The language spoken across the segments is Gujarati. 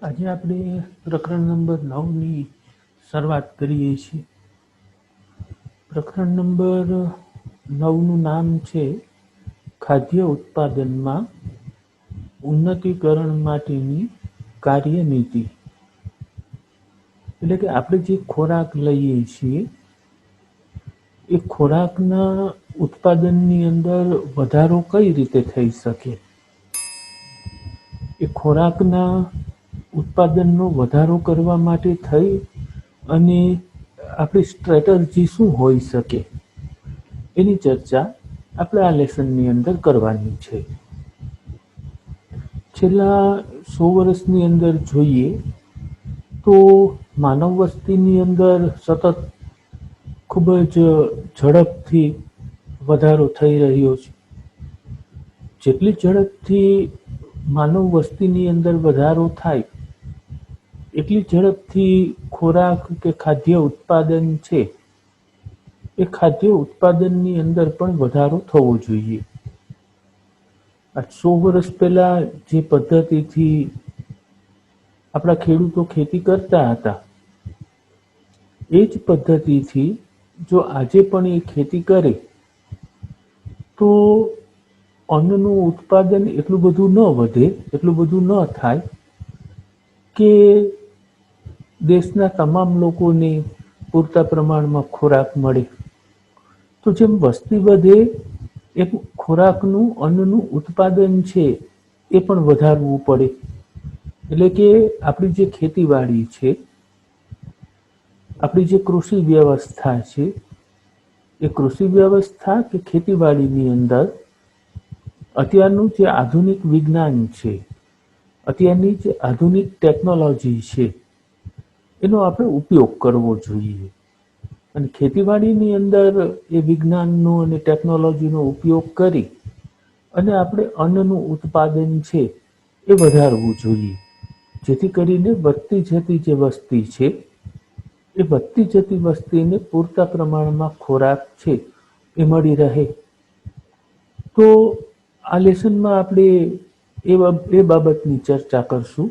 આજે આપણે પ્રકરણ નંબર 9ની શરૂઆત કરીએ છીએ. પ્રકરણ નંબર 9નું નામ છે ખાદ્ય ઉત્પાદનમાં ઉન્નતીકરણ માટેની કાર્યનીતિ. એટલે કે આપણે જે ખોરાક લઈએ છીએ એ ખોરાકના ઉત્પાદનની અંદર વધારો કઈ રીતે થઈ શકે, એ ખોરાકના ઉત્પાદનનો વધારો કરવા માટે થઈ અને આપણી સ્ટ્રેટજી શું હોઈ શકે એની ચર્ચા આપણે આ લેસનની અંદર કરવાની છે. છેલ્લા 100 વર્ષની અંદર જોઈએ તો માનવ વસ્તીની અંદર સતત ખૂબ જ ઝડપથી વધારો થઈ રહ્યો છે. જેટલી ઝડપથી માનવ વસ્તીની અંદર વધારો થાય એટલી ઝડપથી ખોરાક કે ખાદ્ય ઉત્પાદન છે એ ખાદ્ય ઉત્પાદનની અંદર પણ વધારો થવો જોઈએ. આ 100 વર્ષ પહેલા જે પદ્ધતિથી આપણા ખેડૂતો ખેતી કરતા હતા એ જ પદ્ધતિથી જો આજે પણ એ ખેતી કરે તો અન્નનું ઉત્પાદન એટલું બધું ન વધે, એટલું બધું ન થાય કે દેશના તમામ લોકોને પૂરતા પ્રમાણમાં ખોરાક મળે. તો જેમ વસ્તી વધે એમ ખોરાકનું, અન્નનું ઉત્પાદન છે એ પણ વધારવું પડે. એટલે કે આપણી જે ખેતીવાડી છે, આપણી જે કૃષિ વ્યવસ્થા છે, એ કૃષિ વ્યવસ્થા કે ખેતીવાડીની અંદર અત્યારનું જે આધુનિક વિજ્ઞાન છે, અત્યારની જે આધુનિક ટેકનોલોજી છે એનો આપણે ઉપયોગ કરવો જોઈએ. અને ખેતીવાડીની અંદર એ વિજ્ઞાનનો અને ટેકનોલોજીનો ઉપયોગ કરી અને આપણે અન્નનું ઉત્પાદન છે એ વધારવું જોઈએ, જેથી કરીને વધતી જતી જે વસ્તી છે એ વધતી જતી વસ્તીને પૂરતા પ્રમાણમાં ખોરાક છે એ મળી રહે. તો આ લેસનમાં આપણે એ બાબતની ચર્ચા કરશું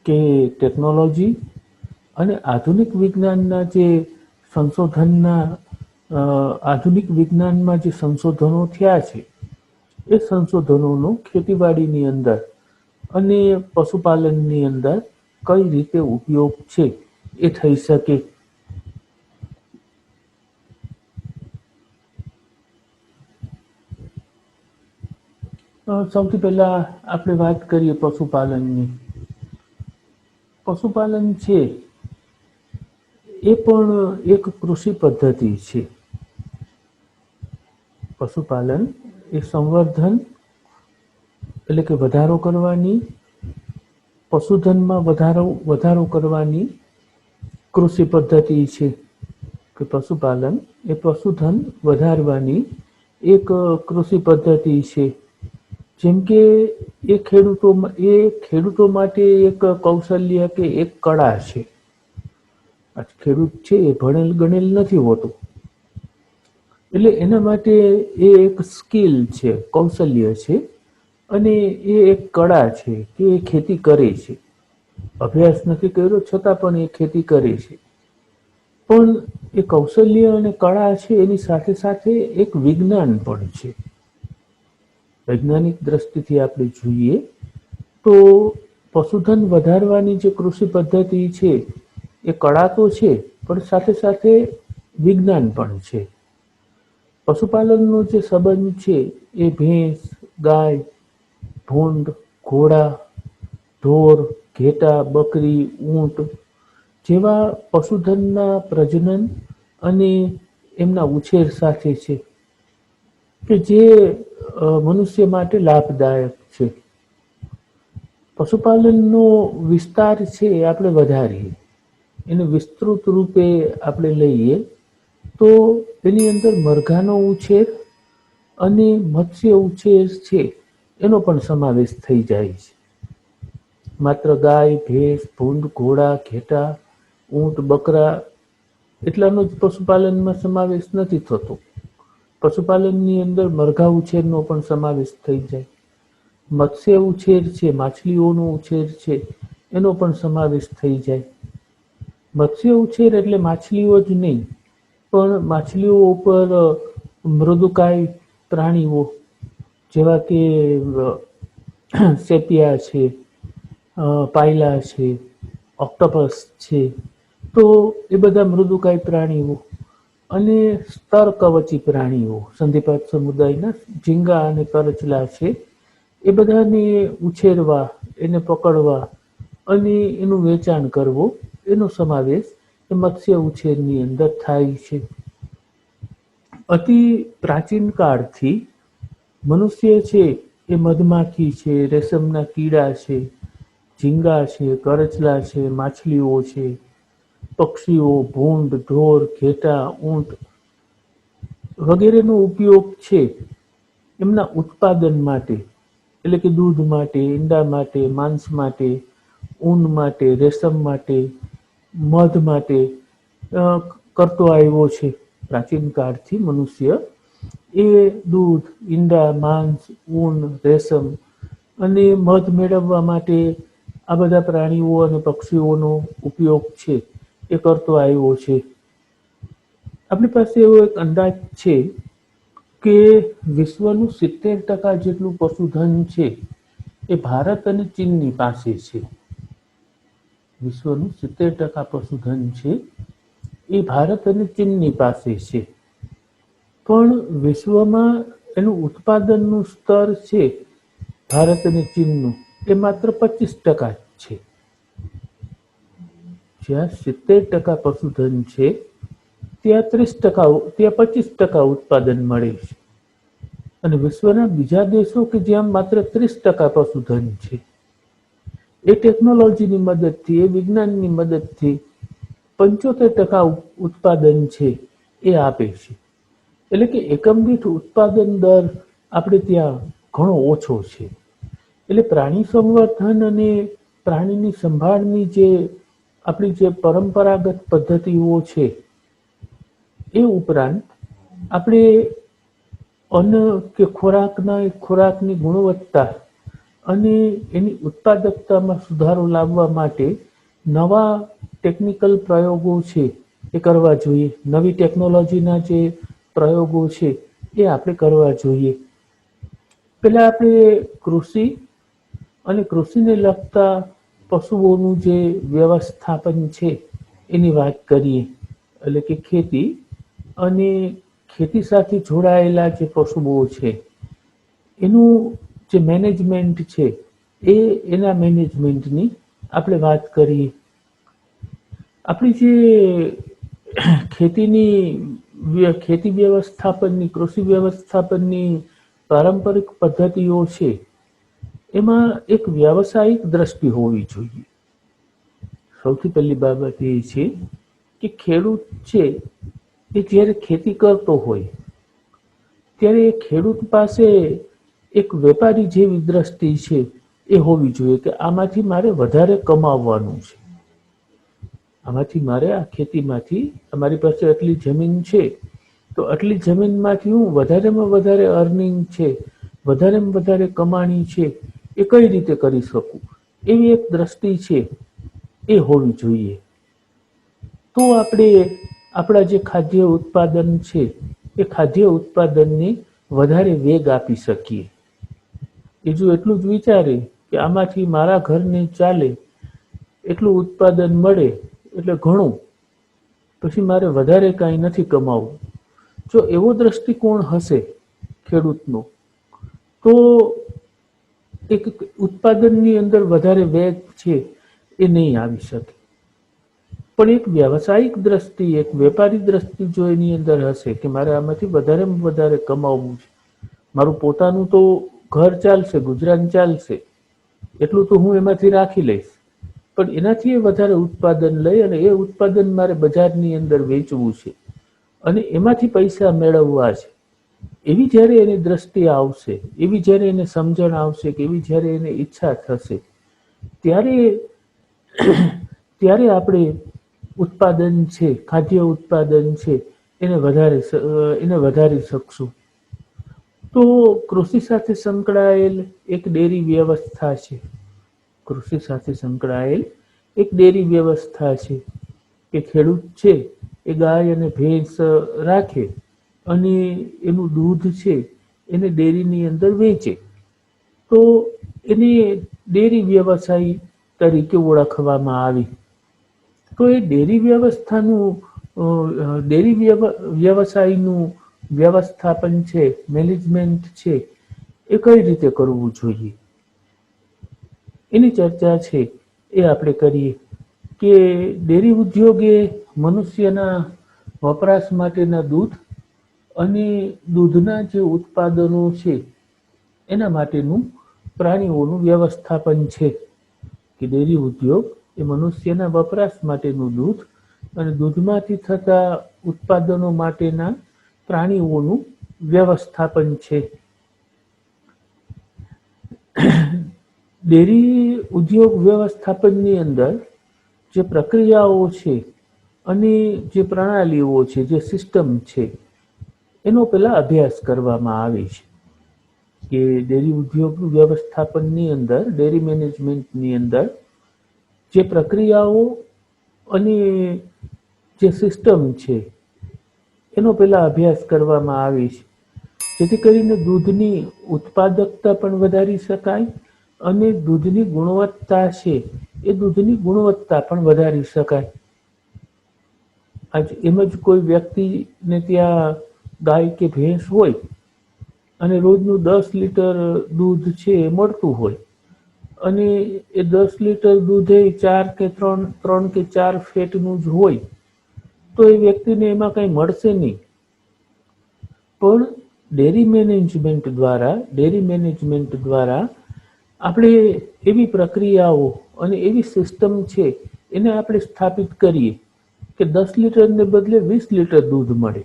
કે ટેકનોલોજી અને આધુનિક વિજ્ઞાનના જે સંશોધનના આધુનિક વિજ્ઞાનમાં જે સંશોધનો થયા છે એ સંશોધનોનો ખેતીવાડીની અંદર અને પશુપાલનની અંદર કઈ રીતે ઉપયોગ છે એ થઈ શકે. સૌથી પહેલા આપણે વાત કરીએ પશુપાલનની. પશુપાલન છે એ પણ એક કૃષિ પદ્ધતિ છે. પશુપાલન એ સંવર્ધન એટલે કે વધારો કરવાની, પશુધનમાં વધારો કરવાની કૃષિ પદ્ધતિ છે. કે પશુપાલન એ પશુધન વધારવાની એક કૃષિ પદ્ધતિ છે. જેમ કે એ ખેડૂતો માટે એક કૌશલ્ય કે એક કળા છે. ખેડૂત છે એ ભણેલ ગણેલ નથી હોતો, એટલે એના માટે એ એક સ્કિલ છે, કૌશલ્ય છે અને એ એક કળા છે કે એ ખેતી કરે છે. અભ્યાસ નથી કર્યો છતાં પણ એ ખેતી કરે છે. પણ એ કૌશલ્ય અને કળા છે એની સાથે સાથે એક વિજ્ઞાન પણ છે. વૈજ્ઞાનિક દ્રષ્ટિથી આપણે જોઈએ તો પશુધન વધારવાની જે કૃષિ પદ્ધતિ છે એ કળા તો છે પણ સાથે સાથે વિજ્ઞાન પણ છે. પશુપાલનનો જે સંબંધ છે એ ભેંસ, ગાય, ભૂંડ, ઘોડા, ઢોર, ઘેટા, બકરી, ઊંટ જેવા પશુધનના પ્રજનન અને એમના ઉછેર સાથે છે કે જે મનુષ્ય માટે લાભદાયક છે. પશુપાલનનો વિસ્તાર છે એ આપણે વધારીએ, એને વિસ્તૃત રૂપે આપણે લઈએ તો એની અંદર મરઘાનો ઉછેર અને મત્સ્ય ઉછેર છે એનો પણ સમાવેશ થઈ જાય છે. માત્ર ગાય, ભેંસ, ભૂંડ, ઘોડા, ઘેટા, ઊંટ, બકરા એટલાનો જ પશુપાલનમાં સમાવેશ નથી થતો. પશુપાલનની અંદર મરઘા ઉછેરનો પણ સમાવેશ થઈ જાય. મત્સ્ય ઉછેર છે, માછલીઓનો ઉછેર છે એનો પણ સમાવેશ થઈ જાય. મત્સ્ય ઉછેર એટલે માછલીઓ જ નહીં, પણ માછલીઓ ઉપર મૃદુકાય પ્રાણીઓ જેવા કે સેપિયા છે, પાયલા છે, ઓક્ટોપસ છે, તો એ બધા મૃદુકાય પ્રાણીઓ અને સ્તર કવચી પ્રાણીઓ સંધિપાત સમુદાયના ઝીંગા અને કરચલા છે, એ બધાને ઉછેરવા, એને પકડવા અને એનું વેચાણ કરવું, એનો સમાવેશ એ મત્સ્ય ઉછેરની અંદર થાય છે. અતિ પ્રાચીન કાળથી મનુષ્ય છે એ મધમાખી છે, રેશમના કીડા છે, ઝીંગા છે, કરચલા છે, માછલીઓ છે, પક્ષીઓ, ભૂંડ, ઢોર, ઘેટા, ઊંટ વગેરેનો ઉપયોગ છે એમના ઉત્પાદન માટે, એટલે કે દૂધ માટે, ઈંડા માટે, માંસ માટે, ઊન માટે, રેશમ માટે, મધ માટે કરતો આવ્યો છે. પ્રાચીન કાળથી મનુષ્ય એ દૂધ, ઈંડા, માંસ, ઊન, રેશમ અને મધ મેળવવા માટે આ બધા પ્રાણીઓ અને પક્ષીઓનો ઉપયોગ છે એ કરતો આવ્યો છે. આપણી પાસે એવો એક અંદાજ છે કે વિશ્વનું 70% જેટલું પશુધન છે એ ભારત અને ચીનની પાસે છે. વિશ્વનું 70% પશુધન છે એ ભારત અને ચીનની પાસે છે. પણ વિશ્વમાં એનું ઉત્પાદનનું સ્તર છે ભારત અને ચીનનું એ માત્ર 25% છે. જ્યાં 70% પશુધન છે ત્યાં 30%, ત્યાં 25% ઉત્પાદન મળે છે. અને વિશ્વના બીજા દેશો કે જ્યાં માત્ર 30% પશુધન છે, એ ટેકનોલોજીની મદદથી, એ વિજ્ઞાનની મદદથી 75% ઉત્પાદન છે એ આપે છે. એટલે કે એકમ દીઠ ઉત્પાદન દર આપણે ત્યાં ઘણો ઓછો છે. એટલે પ્રાણી સંવર્ધન અને પ્રાણીની સંભાળની જે આપણી જે પરંપરાગત પદ્ધતિઓ છે, એ ઉપરાંત આપણે અન્ન કે ખોરાકની ગુણવત્તા અને એની ઉત્પાદકતામાં સુધારો લાવવા માટે નવા ટેકનિકલ પ્રયોગો છે એ કરવા જોઈએ. નવી ટેકનોલોજીના જે પ્રયોગો છે એ આપણે કરવા જોઈએ. પહેલા આપણે કૃષિ અને કૃષિને લગતા પશુઓનું જે વ્યવસ્થાપન છે એની વાત કરીએ. એટલે કે ખેતી અને ખેતી સાથે જોડાયેલા જે પશુઓ છે એનું જે મેનેજમેન્ટ છે એના મેનેજમેન્ટની આપણે વાત કરીએ. આપણી જે ખેતી વ્યવસ્થાપનની, કૃષિ વ્યવસ્થાપનની પારંપરિક પદ્ધતિઓ છે એમાં એક વ્યાવસાયિક દ્રષ્ટિ હોવી જોઈએ. સૌથી પહેલી બાબત એ છે કે ખેડૂત છે એ જ્યારે ખેતી કરતો હોય ત્યારે એ ખેડૂત પાસે એક વેપારી જેવી દ્રષ્ટિ છે એ હોવી જોઈએ કે આમાંથી મારે વધારે કમાવવાનું છે, આમાંથી મારે આ ખેતીમાંથી, અમારી પાસે આટલી જમીન છે તો આટલી જમીનમાંથી હું વધારેમાં વધારે અર્નિંગ છે, વધારેમાં વધારે કમાણી છે એ કઈ રીતે કરી શકું, એવી એક દ્રષ્ટિ છે એ હોવી જોઈએ. તો આપણે આપણા જે ખાદ્ય ઉત્પાદન છે એ ખાદ્ય ઉત્પાદનને વધારે વેગ આપી શકીએ. એ જો એટલું જ વિચારે કે આમાંથી મારા ઘરને ચાલે એટલું ઉત્પાદન મળે એટલે ઘણું, પછી મારે વધારે કાંઈ નથી કમાવું, જો એવો દ્રષ્ટિકોણ હશે ખેડૂતનો તો એક ઉત્પાદનની અંદર વધારે વેગ છે એ નહીં આવી શકે. પણ એક વ્યાવસાયિક દ્રષ્ટિ, એક વેપારી દ્રષ્ટિ જો એની અંદર હશે કે મારે આમાંથી વધારેમાં વધારે કમાવવું છે, મારું પોતાનું તો ઘર ચાલશે, ગુજરાન ચાલશે, એટલું તો હું એમાંથી રાખી લઈશ, પણ એનાથી વધારે ઉત્પાદન લઈ અને એ ઉત્પાદન મારે બજારની અંદર વેચવું છે અને એમાંથી પૈસા મેળવવા છે, એવી જ્યારે એની દ્રષ્ટિ આવશે, એવી જ્યારે એને સમજણ આવશે કે એવી જ્યારે એને ઈચ્છા થશે, ત્યારે આપણે ઉત્પાદન છે, ખાદ્ય ઉત્પાદન છે એને વધારી શકશું. તો કૃષિ સાથે સંકળાયેલ એક ડેરી વ્યવસ્થા છે. કૃષિ સાથે સંકળાયેલ એક ડેરી વ્યવસ્થા છે કે ખેડૂત છે એ ગાય અને ભેંસ રાખે અને એનું દૂધ છે એને ડેરીની અંદર વેચે, તો એને ડેરી વ્યવસાય તરીકે ઓળખવામાં આવી. તો એ ડેરી વ્યવસ્થાનું ડેરી વ્યવસાયનું વ્યવસ્થાપન છે, મેનેજમેન્ટ છે, એ કઈ રીતે કરવું જોઈએ એની ચર્ચા છે એ આપણે કરીએ. કે ડેરી ઉદ્યોગ એ મનુષ્યના વપરાશ માટેના દૂધ અને દૂધના જે ઉત્પાદનો છે એના માટેનું પ્રાણીઓનું વ્યવસ્થાપન છે. કે ડેરી ઉદ્યોગ એ મનુષ્યના વપરાશ માટેનું દૂધ અને દૂધમાંથી થતા ઉત્પાદનો માટેના પ્રાણીઓનું વ્યવસ્થાપન છે. ડેરી ઉદ્યોગ વ્યવસ્થાપનની અંદર જે પ્રક્રિયાઓ છે અને જે પ્રણાલીઓ છે, જે સિસ્ટમ છે, એનો પહેલા અભ્યાસ કરવામાં આવે છે. કે ડેરી ઉદ્યોગ વ્યવસ્થાપનની અંદર, ડેરી મેનેજમેન્ટની અંદર જે પ્રક્રિયાઓ અને જે સિસ્ટમ છે એનો પહેલા અભ્યાસ કરવામાં આવે છે, જેથી કરીને દૂધની ઉત્પાદકતા પણ વધારી શકાય અને દૂધની ગુણવત્તા છે એ દૂધની ગુણવત્તા પણ વધારી શકાય. આજ એમ જ કોઈ વ્યક્તિને ત્યાં ગાય કે ભેંસ હોય અને રોજનું 10 લીટર દૂધ છે એ મળતું હોય અને એ 10 લીટર દૂધે 4 કે 3 કે 4 ફેટનું જ હોય, તો એ વ્યક્તિને એમાં કંઈ મળશે નહીં. પણ ડેરી મેનેજમેન્ટ દ્વારા આપણે એવી પ્રક્રિયાઓ અને એવી સિસ્ટમ છે એને આપણે સ્થાપિત કરીએ કે 10 લીટરને બદલે 20 લીટર દૂધ મળે,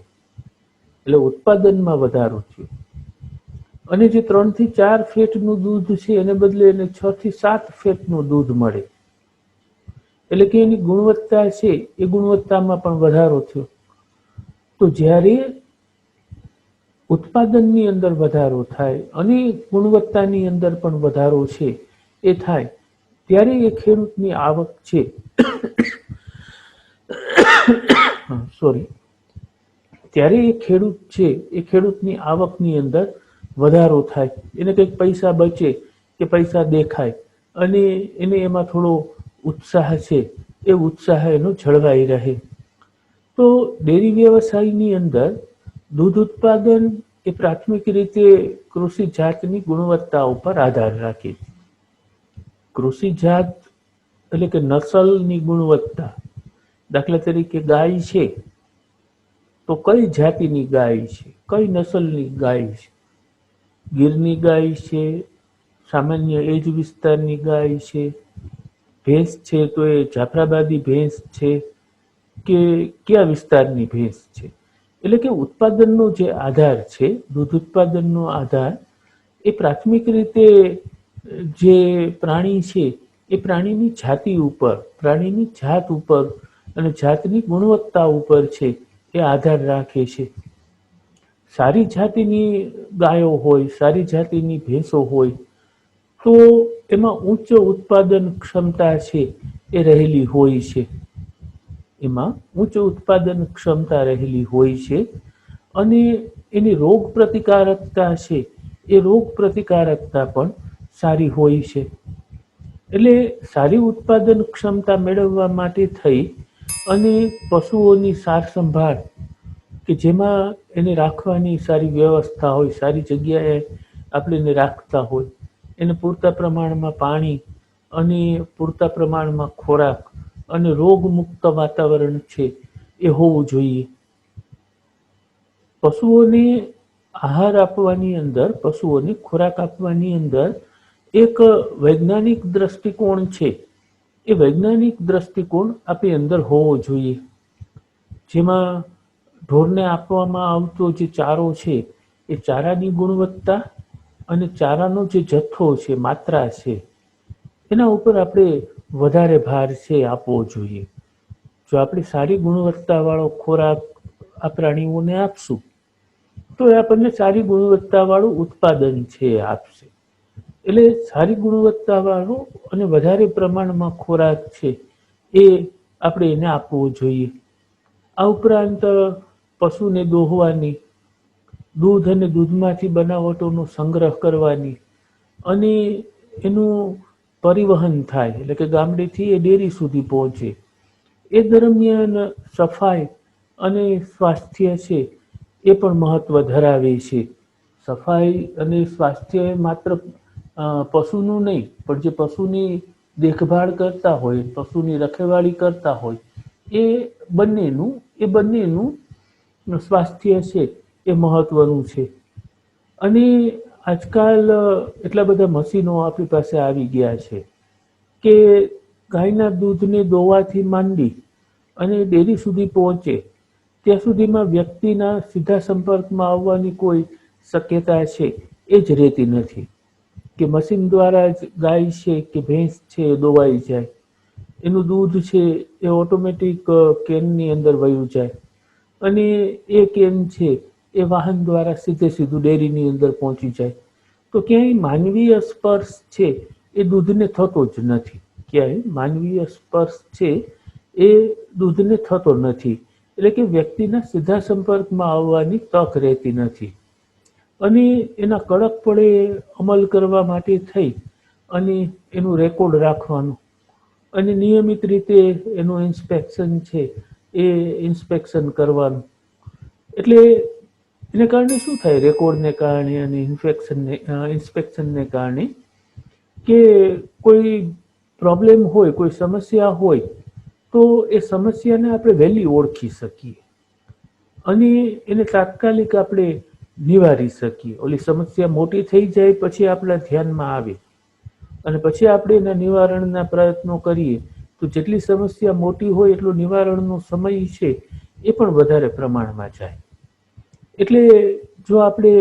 એટલે ઉત્પાદનમાં વધારો છે. અને જે 3 થી 4 ફેટનું દૂધ છે એને બદલે એને 6 થી 7 ફેટનું દૂધ મળે, એટલે કે એની ગુણવત્તા છે એ ગુણવત્તામાં પણ વધારો થયો. તો જ્યારે ઉત્પાદનની અંદર વધારો થાય અને ગુણવત્તાની અંદર પણ વધારો છે એ થાય, ત્યારે એ ખેડૂતની આવક છે ત્યારે એ ખેડૂત છે એ ખેડૂતની આવકની અંદર વધારો થાય, એને કંઈક પૈસા બચે કે પૈસા દેખાય અને એને એમાં થોડો ઉત્સાહ છે એ ઉત્સાહ એનો જળવાઈ રહે. તો ડેરી વ્યવસાયની અંદર દૂધ ઉત્પાદન એ પ્રાથમિક રીતે કૃષિ જાતની ગુણવત્તા ઉપર આધાર રાખે છે. કૃષિ જાત એટલે કે નસલની ગુણવત્તા. દાખલા તરીકે ગાય છે તો કઈ જાતિની ગાય છે, કઈ નસલની ગાય છે. ગીરની ગાય છે, સામાન્ય એજ વિસ્તારની ગાય છે. ભેંસ છે તો એ જાફરાબાદી ભેંસ છે કે કયા વિસ્તારની ભેંસ છે. એટલે કે ઉત્પાદનનો જે આધાર છે, દૂધ ઉત્પાદનનો આધાર એ પ્રાથમિક રીતે જે પ્રાણી છે એ પ્રાણીની જાતિ ઉપર, પ્રાણીની જાત ઉપર અને જાતની ગુણવત્તા ઉપર છે એ આધાર રાખે છે. સારી જાતિની ગાયો હોય, સારી જાતિની ભેંસો હોય તો એમાં ઉચ્ચ ઉત્પાદન ક્ષમતા છે એ રહેલી હોય છે. એમાં ઉચ્ચ ઉત્પાદન ક્ષમતા રહેલી હોય છે અને એની રોગ પ્રતિકારકતા છે એ રોગ પ્રતિકારકતા પણ સારી હોય છે. એટલે સારી ઉત્પાદન ક્ષમતા મેળવવા માટે થઈ અને પશુઓની સાર સંભાળ કે જેમાં એને રાખવાની સારી વ્યવસ્થા હોય, સારી જગ્યાએ આપણે એને રાખતા હોય, એને પૂરતા પ્રમાણમાં પાણી અને પૂરતા પ્રમાણમાં ખોરાક અને રોગમુક્ત વાતાવરણ છે એ હોવું જોઈએ. પશુઓને આહાર આપવાની અંદર, પશુઓને ખોરાક આપવાની અંદર એક વૈજ્ઞાનિક દ્રષ્ટિકોણ છે એ વૈજ્ઞાનિક દ્રષ્ટિકોણ આપણી અંદર હોવો જોઈએ. જેમાં ઢોરને આપવામાં આવતો જે ચારો છે એ ચારાની ગુણવત્તા અને ચારાનો જે જથ્થો છે, માત્રા છે, એના ઉપર આપણે વધારે ભાર છે આપવો જોઈએ. જો આપણે સારી ગુણવત્તાવાળો ખોરાક આ પ્રાણીઓને આપશું તો એ આપણને સારી ગુણવત્તાવાળું ઉત્પાદન છે એ આપશે. એટલે સારી ગુણવત્તાવાળો અને વધારે પ્રમાણમાં ખોરાક છે એ આપણે એને આપવો જોઈએ. આ ઉપરાંત પશુને દોહવાની, દૂધ અને દૂધમાંથી બનાવટોનો સંગ્રહ કરવાની અને એનું પરિવહન થાય, એટલે કે ગામડેથી એ ડેરી સુધી પહોંચે, એ દરમિયાન સફાઈ અને સ્વાસ્થ્ય છે એ પણ મહત્વ ધરાવે છે. સફાઈ અને સ્વાસ્થ્ય માત્ર પશુનું નહીં, પણ જે પશુની દેખભાળ કરતા હોય, પશુની રખેવાળી કરતા હોય, એ બંનેનું સ્વાસ્થ્ય છે એ મહત્વનું છે. અને આજકાલ એટલા બધા મશીનો આપણી પાસે આવી ગયા છે કે ગાયના દૂધને દોવાથી માંડી અને ડેરી સુધી પહોંચે ત્યાં સુધીમાં વ્યક્તિના સીધા સંપર્કમાં આવવાની કોઈ શક્યતા છે એ જ રહેતી નથી, કે મશીન દ્વારા જ ગાય છે કે ભેંસ છે એ દોવાઈ જાય, એનું દૂધ છે એ ઓટોમેટિક કેનની અંદર વયું જાય અને એ કેન છે એ વાહન દ્વારા સીધું ડેરીની અંદર પહોંચી જાય. તો ક્યાંય માનવીય સ્પર્શ છે એ દૂધને થતો જ નથી. ક્યાંય માનવીય સ્પર્શ છે એ દૂધને થતો નથી, એટલે કે વ્યક્તિના સીધા સંપર્કમાં આવવાની તક રહેતી નથી. અને એના કડકપણે અમલ કરવા માટે થઈ અને એનું રેકોર્ડ રાખવાનું અને નિયમિત રીતે એનું ઇન્સ્પેક્શન છે એ ઇન્સ્પેક્શન કરવાનું. એટલે એને કારણે શું થાય, રેકોર્ડને કારણે અને ઇન્સ્પેક્શનને કારણે, કે કોઈ પ્રોબ્લેમ હોય, કોઈ સમસ્યા હોય, તો એ સમસ્યાને આપણે વહેલી ઓળખી શકીએ અને એને તાત્કાલિક આપણે નિવારી શકીએ. ઓલી સમસ્યા મોટી થઈ જાય પછી આપણા ધ્યાનમાં આવે અને પછી આપણે એના નિવારણના પ્રયત્નો કરીએ, તો જેટલી સમસ્યા મોટી હોય એટલો નિવારણનો સમય છે એ પણ વધારે પ્રમાણમાં જાય. એટલે જો આપણે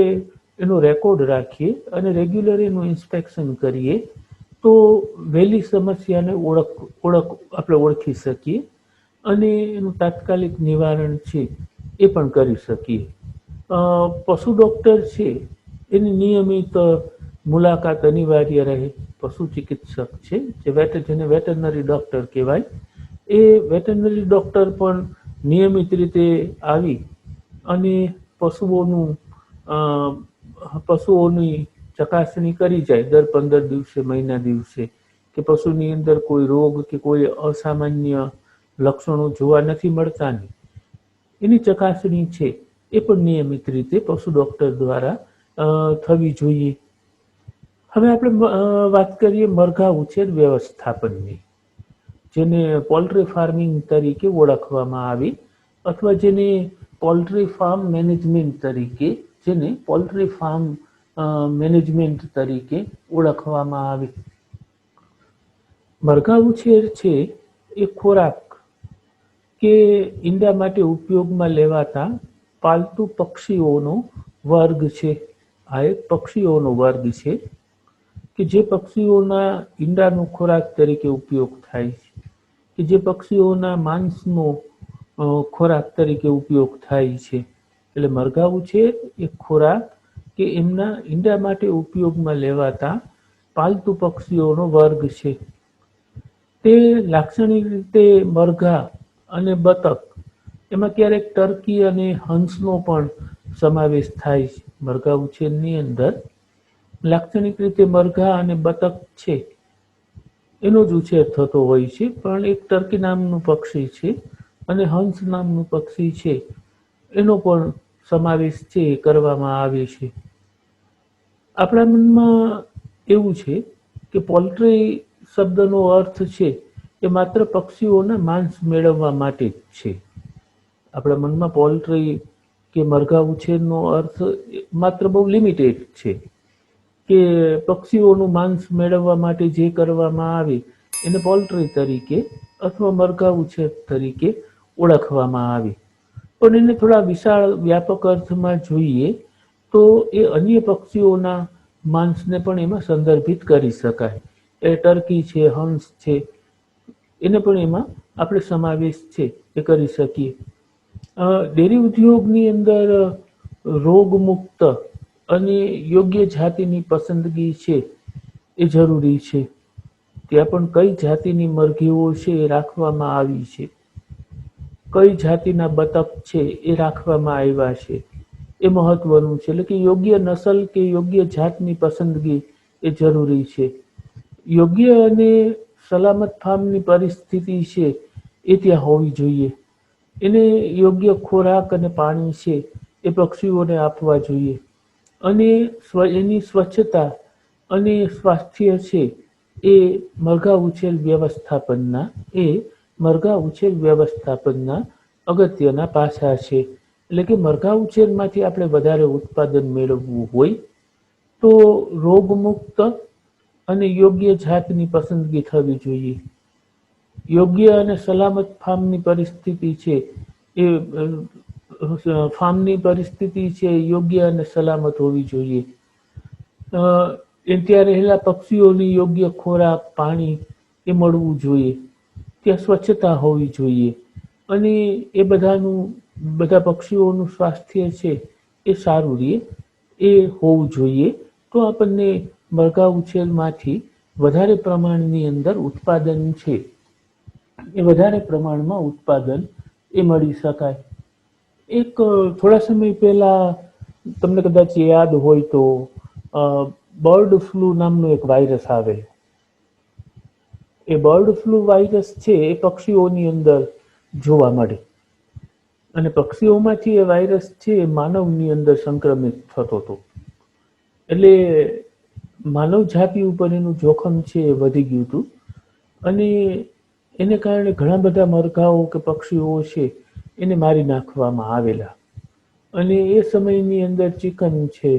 એનો રેકોર્ડ રાખીએ અને રેગ્યુલર એનું ઇન્સ્પેક્શન કરીએ તો વહેલી સમસ્યાને આપણે ઓળખી શકીએ અને એનું તાત્કાલિક નિવારણ છે એ પણ કરી શકીએ. પશુ ડૉક્ટર છે એની નિયમિત મુલાકાત અનિવાર્ય રહે. પશુ ચિકિત્સક છે જેને વેટરનરી ડૉક્ટર કહેવાય, એ વેટરનરી ડૉક્ટર પણ નિયમિત રીતે આવી અને પશુઓની ચકાસણી કરી જાય દર 15 દિવસે, મહિના દિવસે, કે પશુની અંદર કોઈ રોગ કે કોઈ અસામાન્ય લક્ષણો જોવા નથી મળતા ને, એની ચકાસણી છે એ પણ નિયમિત રીતે પશુ ડૉક્ટર દ્વારા થવી જોઈએ. હવે આપણે વાત કરીએ મરઘા ઉછેર વ્યવસ્થાપનની, જેને પોલ્ટ્રી ફાર્મિંગ તરીકે ઓળખવામાં આવે, અથવા જેને પોલ્ટ્રી ફાર્મ મેનેજમેન્ટ તરીકે ઓળખવામાં આવે. મરઘા ઉછેર છે એ ખોરાક કે ઈંડા માટે ઉપયોગમાં લેવાતા પાલતુ પક્ષીઓનો વર્ગ છે. આ એક પક્ષીઓનો વર્ગ છે કે જે પક્ષીઓના ઈંડાનો ખોરાક તરીકે ઉપયોગ થાય છે, કે જે પક્ષીઓના માંસનો ખોરાક તરીકે ઉપયોગ થાય છે. એટલે મરઘા ઉછેર એ ખોરાક કે એમના ઈંડા માટે ઉપયોગમાં લેવાતા પાલતુ પક્ષીઓનો વર્ગ છે. તે લાક્ષણિક રીતે મરઘા અને બતક, એમાં ક્યારેક ટર્કી અને હંસનો પણ સમાવેશ થાય છે. મરઘા ઉછેરની અંદર લાક્ષણિક રીતે મરઘા અને બતક છે એનો જ ઉછેર થતો હોય છે, પણ એક ટર્કી નામનું પક્ષી છે અને હંસ નામનું પક્ષી છે એનો પણ સમાવેશ છે એ કરવામાં આવે છે. આપણા મનમાં એવું છે કે પોલ્ટ્રી શબ્દનો અર્થ છે એ માત્ર પક્ષીઓના માંસ મેળવવા માટે જ છે. આપણા મનમાં પોલ્ટ્રી કે મરઘા ઉછેરનો અર્થ માત્ર બહુ લિમિટેડ છે, કે પક્ષીઓનું માંસ મેળવવા માટે જે કરવામાં આવે એને પોલ્ટ્રી તરીકે અથવા મરઘા ઉછેર તરીકે ઓળખવામાં આવે. પણ એને થોડા વિશાળ વ્યાપક અર્થમાં જોઈએ તો એ અન્ય પક્ષીઓના માંસને પણ એમાં સંદર્ભિત કરી શકાય. એ ટર્કી છે, હંસ છે, એને પણ એમાં આપણે સમાવેશ છે એ કરી શકીએ. ડેરી ઉદ્યોગની અંદર રોગમુક્ત અને યોગ્ય જાતિની પસંદગી છે એ જરૂરી છે. ત્યાં પણ કઈ જાતિની મરઘીઓ છે એ રાખવામાં આવી છે, કઈ જાતિના બતક છે એ રાખવામાં આવ્યા છે, એ મહત્વનું છે. એટલે કે યોગ્ય નસલ કે યોગ્ય જાતની પસંદગી એ જરૂરી છે. યોગ્ય અને સલામત ફાર્મની પરિસ્થિતિ છે એ ત્યાં હોવી જોઈએ. એને યોગ્ય ખોરાક અને પાણી છે એ પક્ષીઓને આપવા જોઈએ, અને એની સ્વચ્છતા અને સ્વાસ્થ્ય છે એ મરઘા ઉછેર વ્યવસ્થાપનના એ મરઘા ઉછેર વ્યવસ્થાપનના અગત્યના પાસા છે. એટલે કે મરઘા ઉછેરમાંથી આપણે વધારે ઉત્પાદન મેળવવું હોય તો રોગમુક્ત અને યોગ્ય જાતની પસંદગી થવી જોઈએ. યોગ્ય અને સલામત ફાર્મની પરિસ્થિતિ છે એ ફાર્મની પરિસ્થિતિ છે યોગ્ય અને સલામત હોવી જોઈએ. ત્યાં રહેલા પક્ષીઓની યોગ્ય ખોરાક પાણી એ મળવું જોઈએ, ત્યાં સ્વચ્છતા હોવી જોઈએ, અને એ બધા પક્ષીઓનું સ્વાસ્થ્ય છે એ સારું રહે એ હોવું જોઈએ. તો આપણને મરઘા ઉછેરમાંથી વધારે પ્રમાણની અંદર ઉત્પાદન છે એ વધારે પ્રમાણમાં ઉત્પાદન એ મળી શકાય. એક થોડા સમય પહેલા તમને કદાચ યાદ હોય તો બર્ડ ફ્લૂ નામનો એક વાયરસ આવે. એ બર્ડ ફ્લૂ વાયરસ છે એ પક્ષીઓની અંદર જોવા મળે, અને પક્ષીઓમાંથી એ વાયરસ છે એ માનવની અંદર સંક્રમિત થતો હતો. એટલે માનવ જાતિ ઉપર એનું જોખમ છે એ વધી ગયું હતું, અને એને કારણે ઘણા બધા મરઘાઓ કે પક્ષીઓ છે એને મારી નાખવામાં આવેલા. અને એ સમયની અંદર ચિકન છે,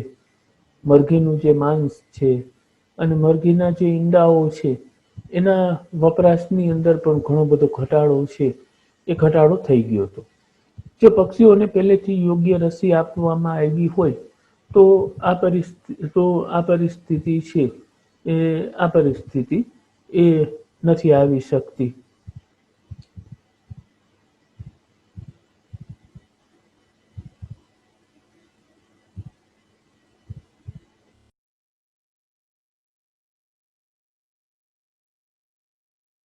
મરઘીનું જે માંસ છે અને મરઘીના જે ઈંડાઓ છે એના વપરાશની અંદર પણ ઘણો બધો ઘટાડો છે એ ઘટાડો થઈ ગયો હતો. જો પક્ષીઓને પહેલેથી યોગ્ય રસી આપવામાં આવી હોય તો આ પરિસ્થિતિ છે એ નથી આવી શકતી.